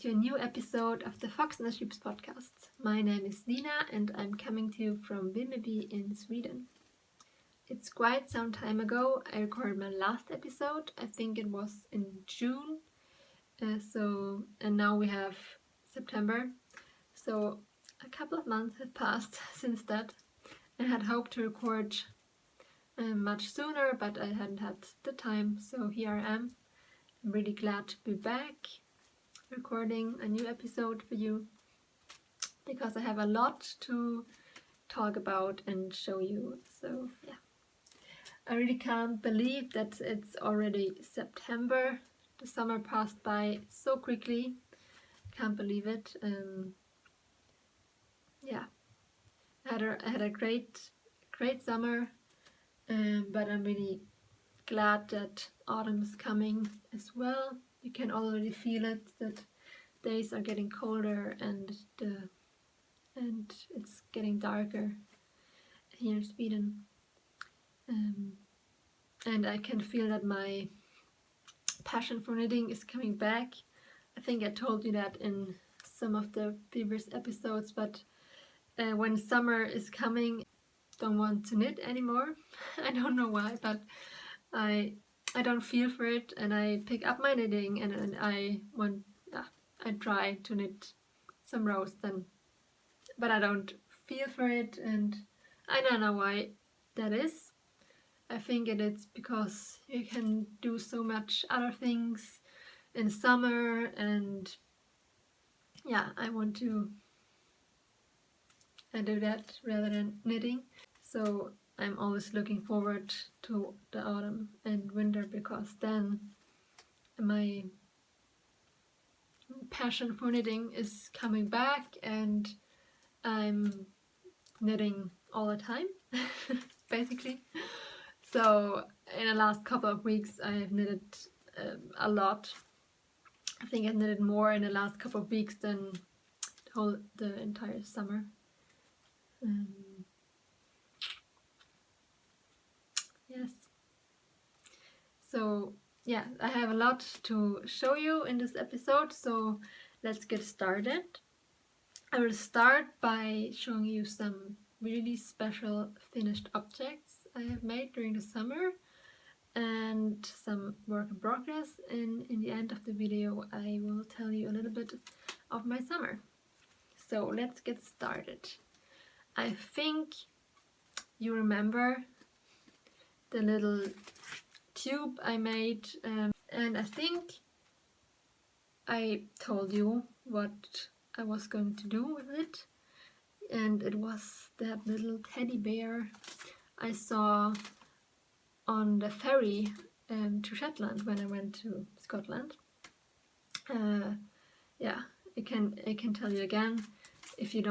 to a new episode of the Fox and the Sheep podcast. My name is Nina and I'm coming to you from Vimmerby in Sweden. It's quite some time ago I recorded my last episode. I think it was in June. And now we have September. So a couple of months have passed since that. I had hoped to record much sooner, but I hadn't had the time. So here I am. I'm really glad to be back recording a new episode for you because I have a lot to talk about and show you. So yeah, I really can't believe that it's already September. The summer passed by so quickly. Can't believe it. Yeah, I had a great summer, but I'm really glad that autumn is coming as well. You can already feel it, that days are getting colder and it's getting darker here in Sweden. And I can feel that my passion for knitting is coming back. I think I told you that in some of the previous episodes, but when summer is coming, I don't want to knit anymore. I don't know why, but I don't feel for it, and I pick up my knitting and I try to knit some rows then, but I don't feel for it, and I don't know why that is. I think it is because you can do so much other things in summer, and yeah, I want to do that rather than knitting. So I'm always looking forward to the autumn and winter because then my passion for knitting is coming back and I'm knitting all the time, basically. So in the last couple of weeks I have knitted a lot. I think I've knitted more in the last couple of weeks than the entire summer. Yes. So yeah, I have a lot to show you in this episode, so let's get started. I will start by showing you some really special finished objects I have made during the summer and some work in progress. And in the end of the video I will tell you a little bit of my summer. So let's get started. I think you remember the little tube I made, and I think I told you what I was going to do with it, and it was that little teddy bear I saw on the ferry to Shetland when I went to Scotland. Yeah, I can tell you again if you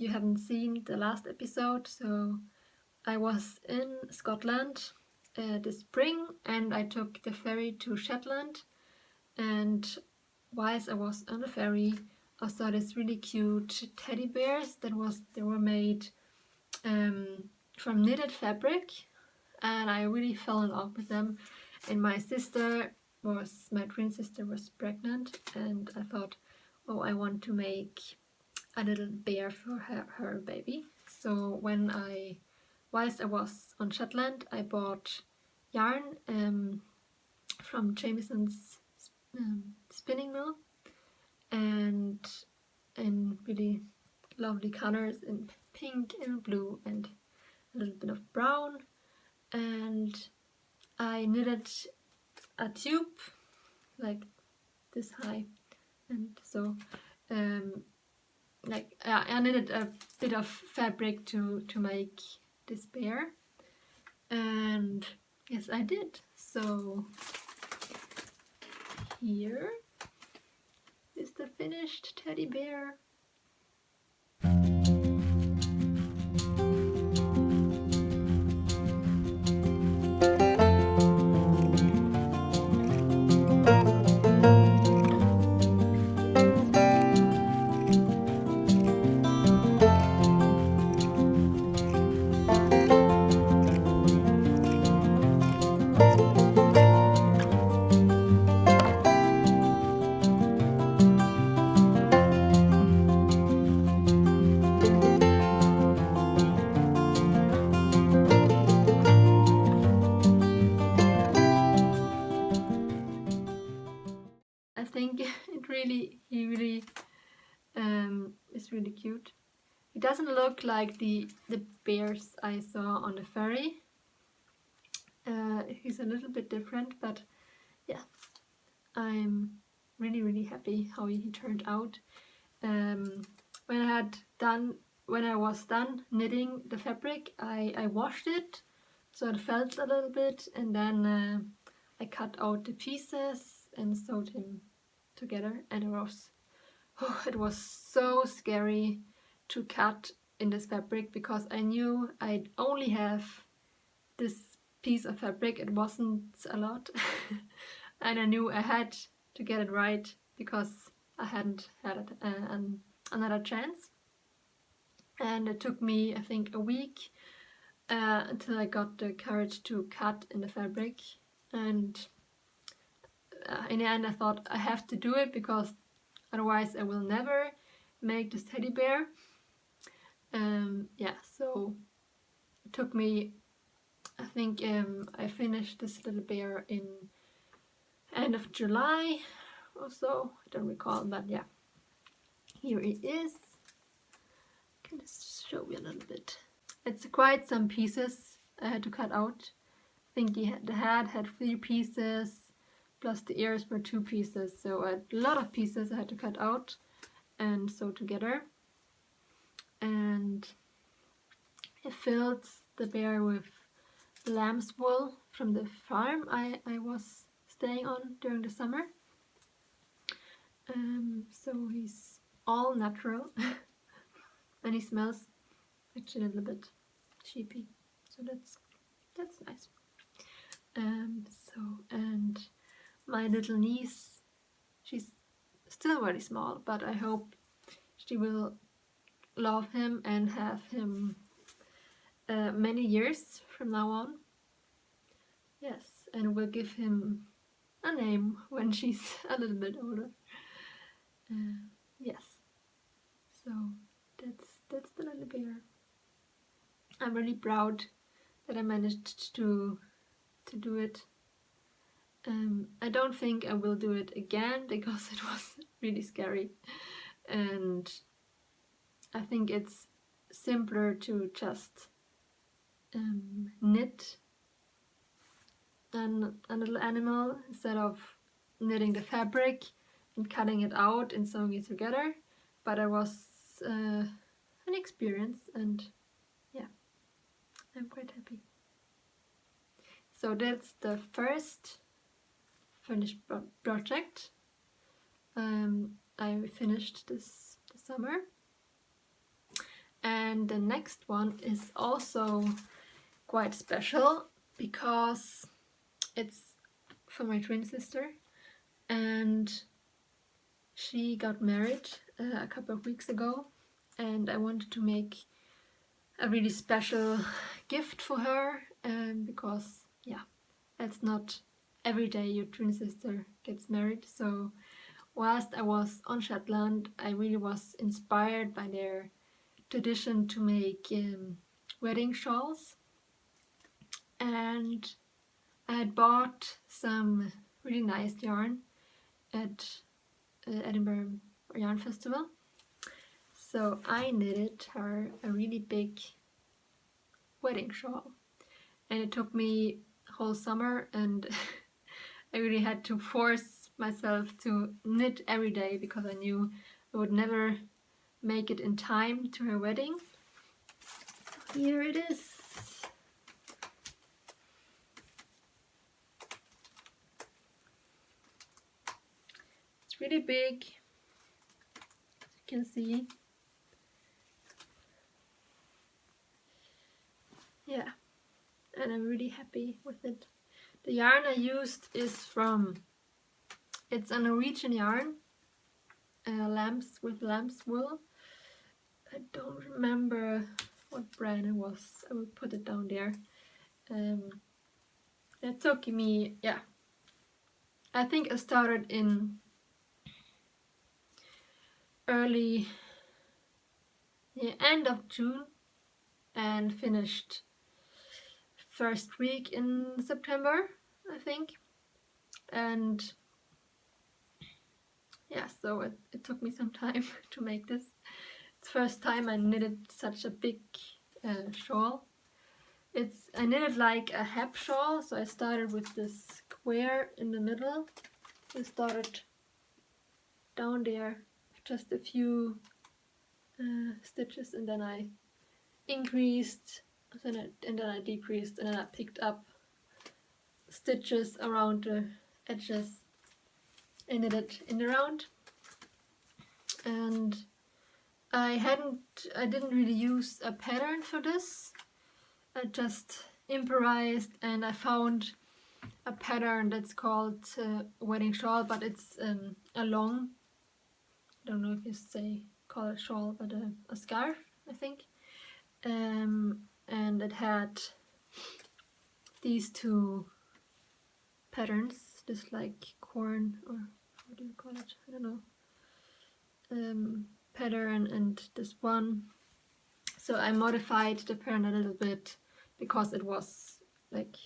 haven't seen the last episode. So I was in Scotland this spring and I took the ferry to Shetland, and whilst I was on the ferry I saw this really cute teddy bears they were made from knitted fabric, and I really fell in love with them. And my twin sister was pregnant, and I thought, oh, I want to make a little bear for her baby. So whilst I was on Shetland, I bought yarn from Jamieson's spinning mill, and in really lovely colors in pink and blue and a little bit of brown, and I knitted a tube like this high, and so I knitted a bit of fabric to make this bear, and yes, I did. So here is the finished teddy bear. cute. He doesn't look like the bears I saw on the ferry. He's a little bit different, but yeah, I'm really happy how he turned out. When I was done knitting the fabric, I washed it so it felt a little bit, and then I cut out the pieces and sewed him together, and it was so scary to cut in this fabric because I knew I'd only have this piece of fabric. It wasn't a lot and I knew I had to get it right because I hadn't had another chance. And it took me, I think, a week until I got the courage to cut in the fabric. And in the end I thought I have to do it because otherwise I will never make this teddy bear. Yeah, so it took me, I think I finished this little bear in end of July or so, I don't recall, but yeah, here it is. I can just show you a little bit. It's quite some pieces I had to cut out. I think the head had 3 pieces, plus the ears were 2 pieces, so a lot of pieces I had to cut out and sew together. And I filled the bear with lamb's wool from the farm I was staying on during the summer. So he's all natural and he smells actually a little bit sheepy, so that's nice. And my little niece, she's still very small, but I hope she will love him and have him many years from now on. Yes, and we'll give him a name when she's a little bit older. Yes, so that's the little bear. I'm really proud that I managed to do it. I don't think I will do it again because it was really scary, and I think it's simpler to just knit a little animal instead of knitting the fabric and cutting it out and sewing it together. But it was an experience, and yeah, I'm quite happy. So that's the first finished project I finished this summer. And the next one is also quite special because it's for my twin sister, and she got married a couple of weeks ago, and I wanted to make a really special gift for her, because yeah, it's not every day your twin sister gets married. So whilst I was on Shetland, I really was inspired by their tradition to make wedding shawls, and I had bought some really nice yarn at Edinburgh Yarn Festival. So I knitted her a really big wedding shawl, and it took me a whole summer, and I really had to force myself to knit every day because I knew I would never make it in time to her wedding. Here it is. It's really big, as you can see. Yeah, and I'm really happy with it. The yarn I used is it's a Norwegian yarn, lamb's wool. I don't remember what brand it was. I will put it down there. It took me, yeah, I think I started in the end of June and finished first week in September, I think. And yeah, so it took me some time to make this. first time I knitted such a big shawl. I knitted like a half shawl, so I started with this square in the middle. I started down there, just a few stitches, and then I increased, and then I decreased, and then I picked up stitches around the edges and knitted in the round. And I didn't really use a pattern for this. I just improvised, and I found a pattern that's called wedding shawl, but it's a long, I don't know if you call it shawl, but a scarf, I think. And it had these two patterns, this like corn, or what do you call it? I don't know. Pattern and this one. So I modified the pattern a little bit because it was like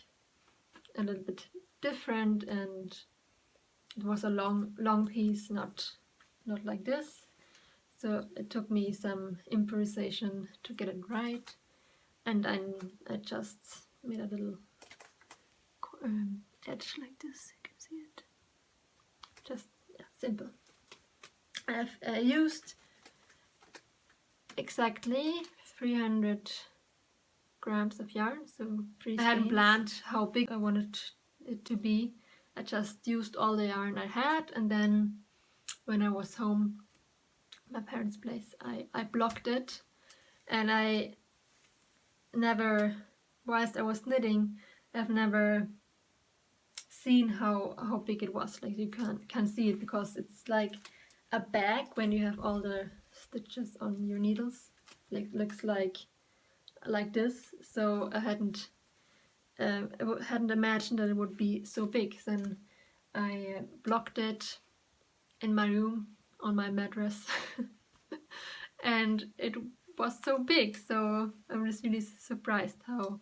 a little bit different, and it was a long piece, not like this. So it took me some improvisation to get it right, and I just made a little edge like this. You can see it. Just simple. I've used exactly 300 grams of yarn, so 3 skeins. I hadn't planned how big I wanted it to be. I just used all the yarn I had, and then when I was home at my parents' place, I blocked it, and I never, whilst I was knitting, I've never seen how big it was. Like, you can see it because it's like a bag when you have all the stitches on your needles. Like, looks like this. So I hadn't imagined that it would be so big. Then I blocked it in my room on my mattress and it was so big, so I'm just really surprised how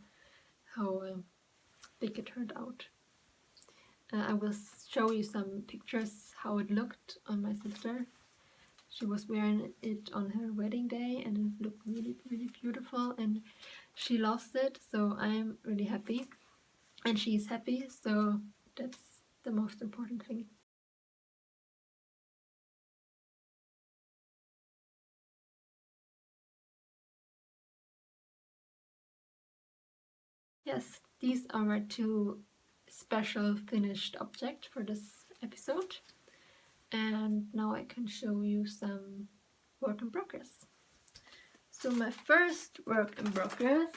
big it turned out. I will show you some pictures how it looked on my sister. She was wearing it on her wedding day, and it looked really, really beautiful, and she loves it, so I'm really happy, and she's happy, so that's the most important thing. Yes, these are my two special finished objects for this episode, and now I can show you some work in progress. So my first work in progress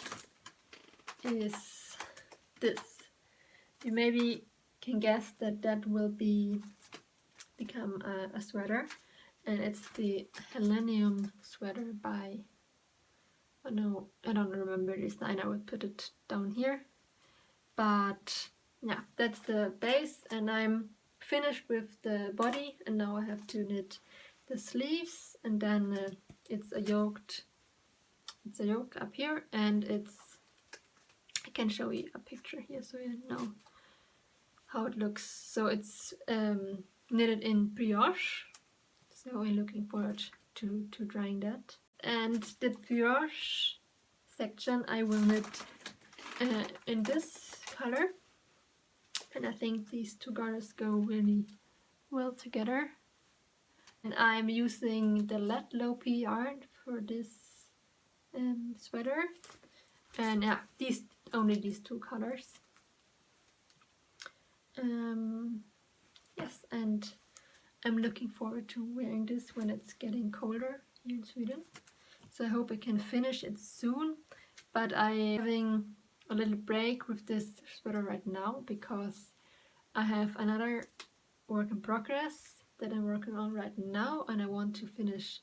is this. You maybe can guess that will become a sweater, and it's the Helenium sweater by, oh no, I don't remember the design. I will put it down here, but yeah, that's the base, and I'm finished with the body, and now I have to knit the sleeves, and then it's a yoke up here, and I can show you a picture here so you know how it looks. So it's knitted in brioche, so I'm looking forward to drying that. And the brioche section I will knit in this color, and I think these two colors go really well together. And I'm using the Lopi yarn for this sweater, and yeah, only these two colors. Yes, and I'm looking forward to wearing this when it's getting colder here in Sweden. So I hope I can finish it soon, but I'm having a little break with this sweater right now because I have another work in progress that I'm working on right now, and I want to finish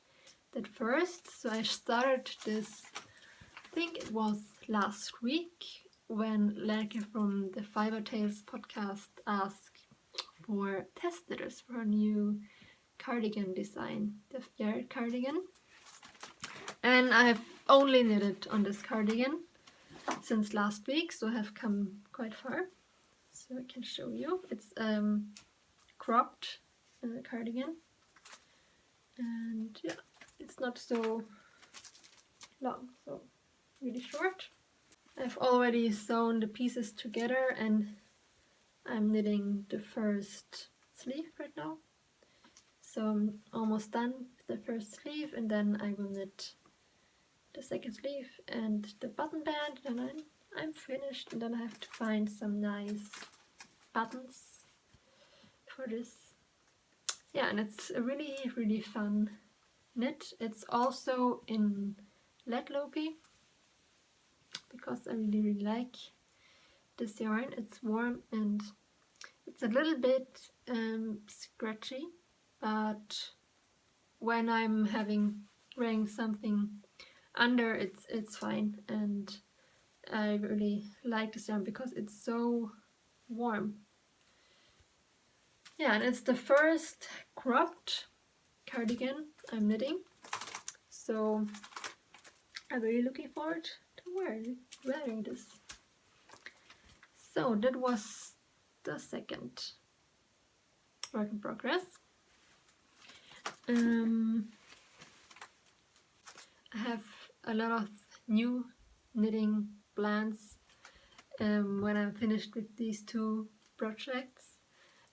that first. So I started this, I think it was last week, when Lerke from the Fiber Tales podcast asked for test knitters for a new cardigan design, the flared cardigan. And I have only knitted on this cardigan since last week, so I have come quite far. So I can show you. It's cropped cardigan, and yeah, it's not so long, so really short. I've already sewn the pieces together and I'm knitting the first sleeve right now. So I'm almost done with the first sleeve, and then I will knit the second sleeve and the button band, and then I'm finished, and then I have to find some nice buttons for this. Yeah, and it's a really fun knit. It's also in lead loopy because I really like this yarn. It's warm and it's a little bit scratchy, but when I'm wearing something under, it's fine, and I really like this yarn because it's so warm. Yeah, and it's the first cropped cardigan I'm knitting, so I'm really looking forward to wearing this. So that was the second work in progress. I have a lot of new knitting plans when I'm finished with these two projects,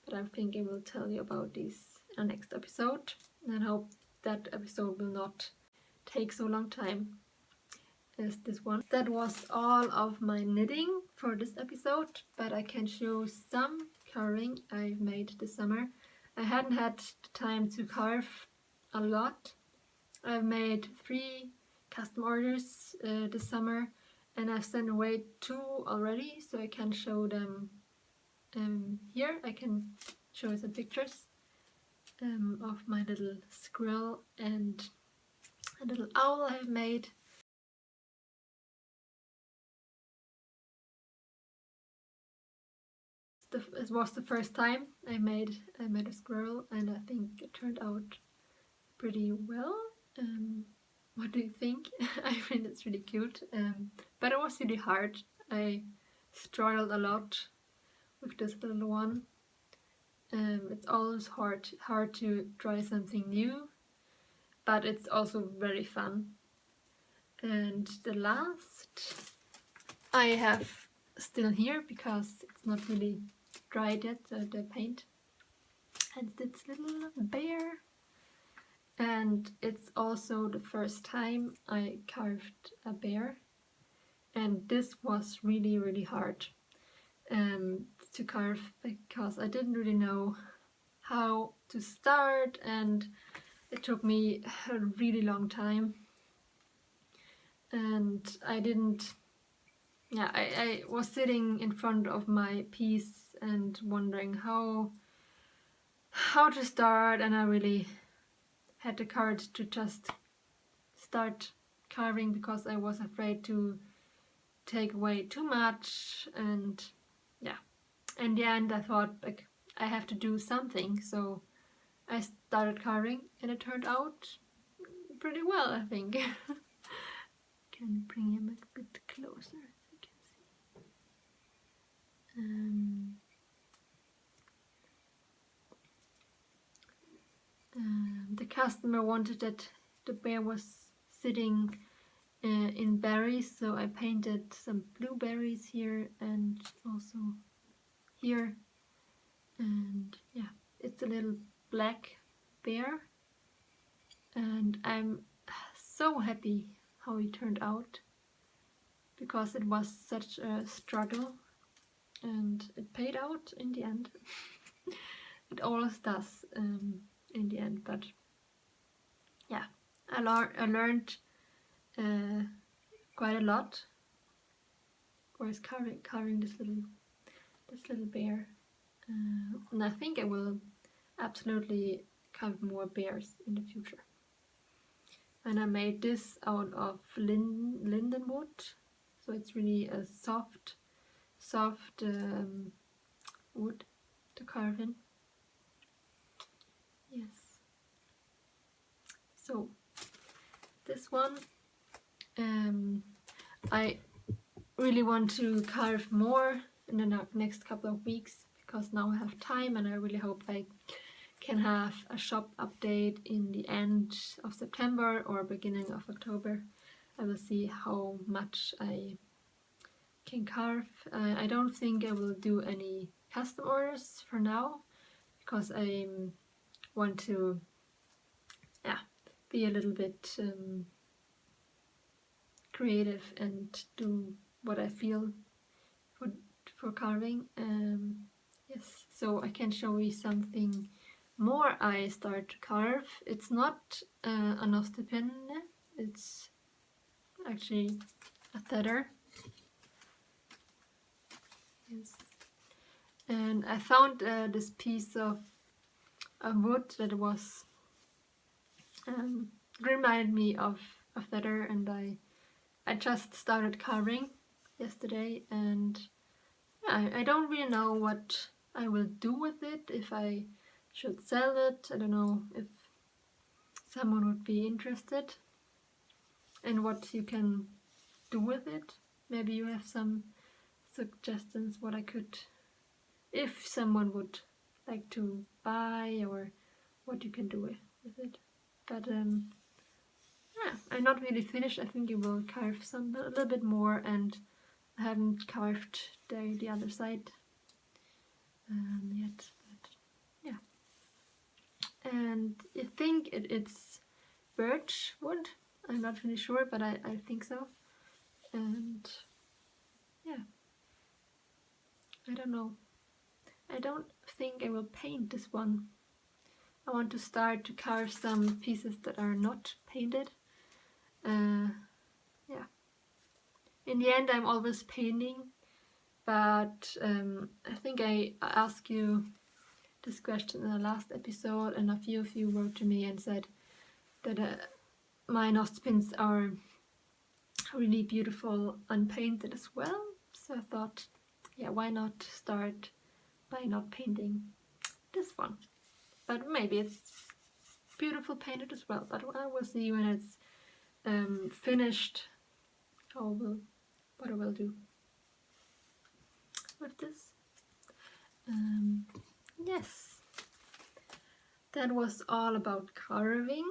but I think I will tell you about these in the next episode, and I hope that episode will not take so long time as this one. That was all of my knitting for this episode, but I can show some carving I've made this summer. I hadn't had the time to carve a lot. I've made 3 custom orders this summer, and I've sent away 2 already, so I can show them here. I can show you some pictures of my little squirrel and a little owl I have made. It was the first time I made a squirrel, and I think it turned out pretty well. What do you think? I think it's really cute, but it was really hard. I struggled a lot with this little one. It's always hard to try something new, but it's also very fun. And the last I have still here because it's not really dried yet, the paint. And this little bear. And it's also the first time I carved a bear. And this was really hard to carve because I didn't really know how to start, and it took me a really long time. And I was sitting in front of my piece and wondering how to start, and I really had the courage to just start carving because I was afraid to take away too much. And yeah, in the end I thought, like, I have to do something, so I started carving, and it turned out pretty well, I think. Can bring him a bit closer so you can see. The customer wanted that the bear was sitting in berries, so I painted some blueberries here and also here. And yeah, it's a little black bear, and I'm so happy how it turned out because it was such a struggle, and it paid out in the end. It always does in the end, but yeah, I learned quite a lot whilst carving this little bear, and I think I will absolutely carve more bears in the future. And I made this out of linden wood, so it's really a soft wood to carve in. Yes. So this one, I really want to carve more in the next couple of weeks because now I have time, and I really hope I can have a shop update in the end of September or beginning of October. I will see how much I can carve. I don't think I will do any custom orders for now, because I want to be a little bit creative and do what I feel for carving. Yes, so I can show you something more I start to carve. It's not a nostepinne, it's actually a feather. Yes. And I found this piece of wood that was reminded me of a feather, and I just started carving yesterday, and I don't really know what I will do with it, if I should sell it. I don't know if someone would be interested and what you can do with it. Maybe you have some suggestions what I could, if someone would like to buy, or what you can do with it. But I'm not really finished. I think you will carve a little bit more, and I haven't carved the other side yet. But yeah, and I think it's birch wood. I'm not really sure, but I think so. And yeah, I don't know. I don't think I will paint this one. I want to start to carve some pieces that are not painted. Yeah. In the end, I'm always painting, but I think I asked you this question in the last episode, and a few of you wrote to me and said that my nostrils are really beautiful unpainted as well. So I thought, yeah, why not start by not painting this one? But maybe it's beautiful painted as well. But I will see when it's finished what I will do with this. Yes, that was all about carving.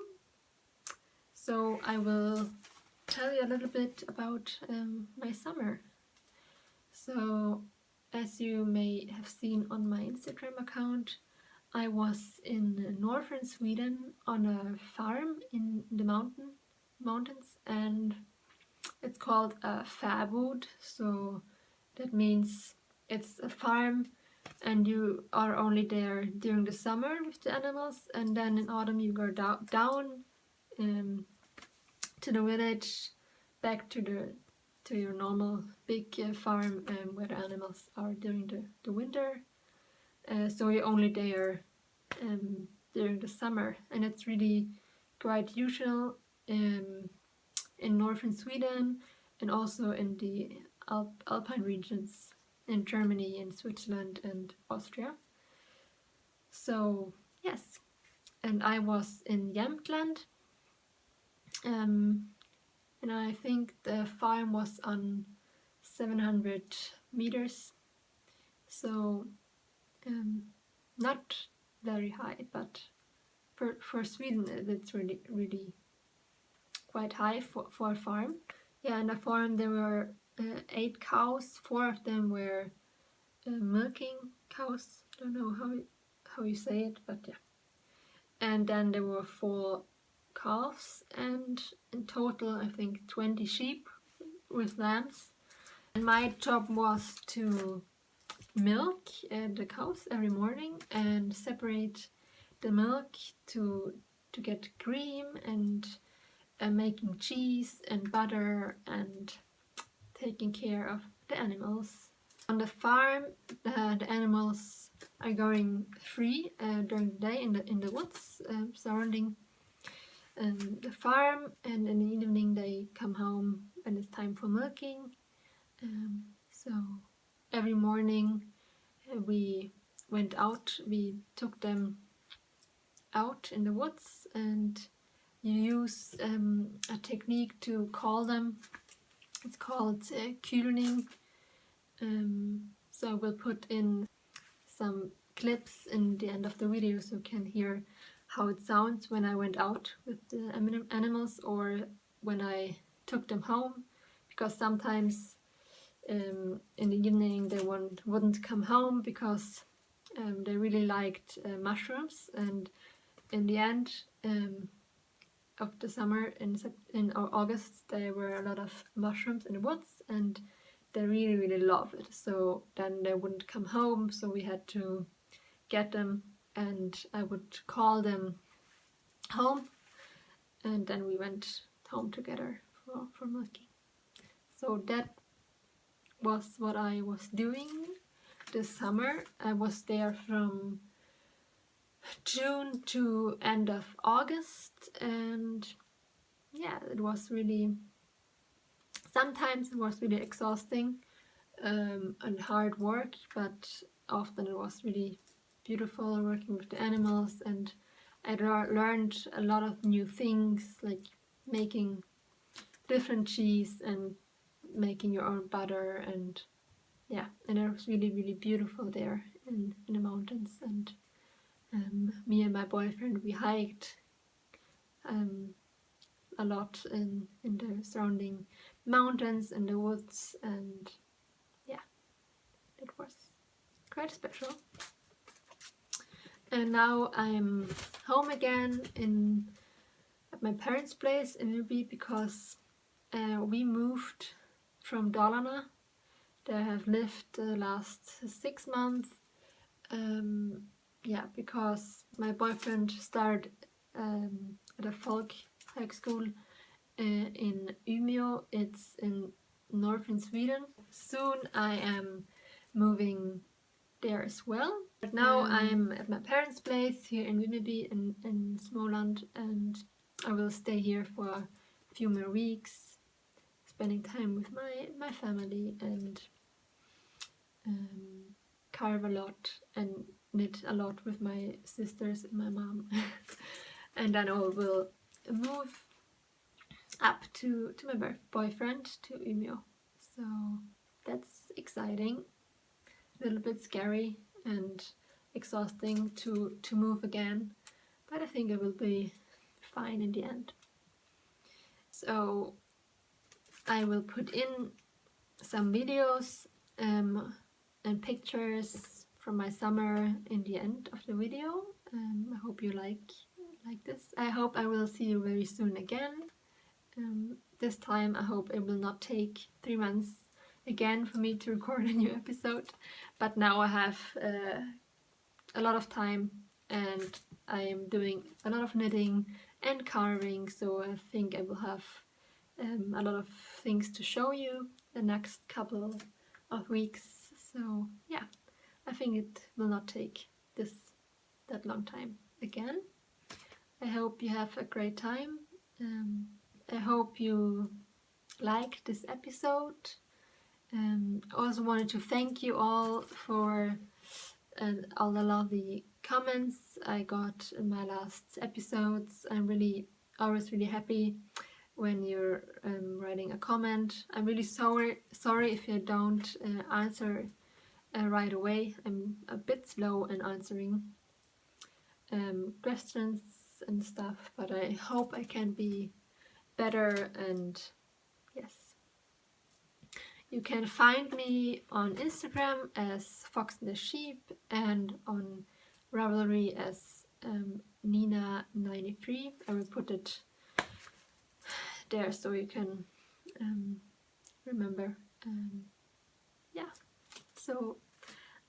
So I will tell you a little bit about my summer. So, as you may have seen on my Instagram account, I was in northern Sweden on a farm in the mountains, and it's called a fäbod. So that means it's a farm, and you are only there during the summer with the animals, and then in autumn you go down to the village, back to your normal big farm where the animals are during the winter. So you're only there during the summer, and it's really quite usual in northern Sweden, and also in the Alpine regions in Germany and Switzerland and Austria. So yes, and I was in Jämtland, and I think the farm was on 700 meters, so not very high, but for Sweden it's really quite high for a farm. Yeah, in the farm there were 8 cows. 4 of them were milking cows. I don't know how you say it, but yeah. And then there were 4 calves, and in total I think 20 sheep with lambs. And my job was to milk the cows every morning and separate the milk to get cream, and making cheese and butter, and taking care of the animals. On the farm, the animals are going free during the day in the woods surrounding the farm, and in the evening they come home when it's time for milking. So every morning we went out, we took them out in the woods, and you use a technique to call them. It's called kulning. So I will put in some clips in the end of the video so you can hear how it sounds when I went out with the animals, or when I took them home, because sometimes in the evening they wouldn't come home because they really liked mushrooms, and in the end of the summer in August there were a lot of mushrooms in the woods and they really loved it. So then they wouldn't come home, so we had to get them, and I would call them home, and then we went home together for milking. So that was what I was doing this summer. I was there from June to end of August, and yeah, it was really, sometimes it was really exhausting and hard work, but often it was really beautiful working with the animals, and I learned a lot of new things, like making different cheese and making your own butter, and yeah, and it was really beautiful there in the mountains. And me and my boyfriend, we hiked a lot in the surrounding mountains and the woods, and yeah, it was quite special. And now I'm home again at my parents' place in Ubi, because we moved from Dalarna. There I have lived the last 6 months. Yeah, because my boyfriend started at a folk high school in Umeå. It's in northern Sweden. Soon I am moving there as well. But now I'm at my parents' place here in Vimmerby in Småland, and I will stay here for a few more weeks, spending time with my family, and carve a lot and knit a lot with my sisters and my mom. And then I will move up to my boyfriend, to Umeå. So that's exciting, a little bit scary and exhausting to move again, but I think it will be fine in the end. So I will put in some videos and pictures from my summer in the end of the video. I hope you like this. I hope I will see you very soon again. This time I hope it will not take 3 months again for me to record a new episode, but now I have a lot of time and I am doing a lot of knitting and carving, so I think I will have a lot of things to show you the next couple of weeks. So yeah, I think it will not take that long time again. I hope you have a great time. I hope you liked this episode. I also wanted to thank you all for all the lovely comments I got in my last episodes. I'm always really happy when you're writing a comment. I'm really sorry if you don't answer right away. I'm a bit slow in answering questions and stuff, but I hope I can be better. And yes, you can find me on Instagram as Fox&theSheep and on Ravelry as Nina93. I will put it there so you can remember. Yeah, so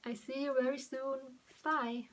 I see you very soon. Bye.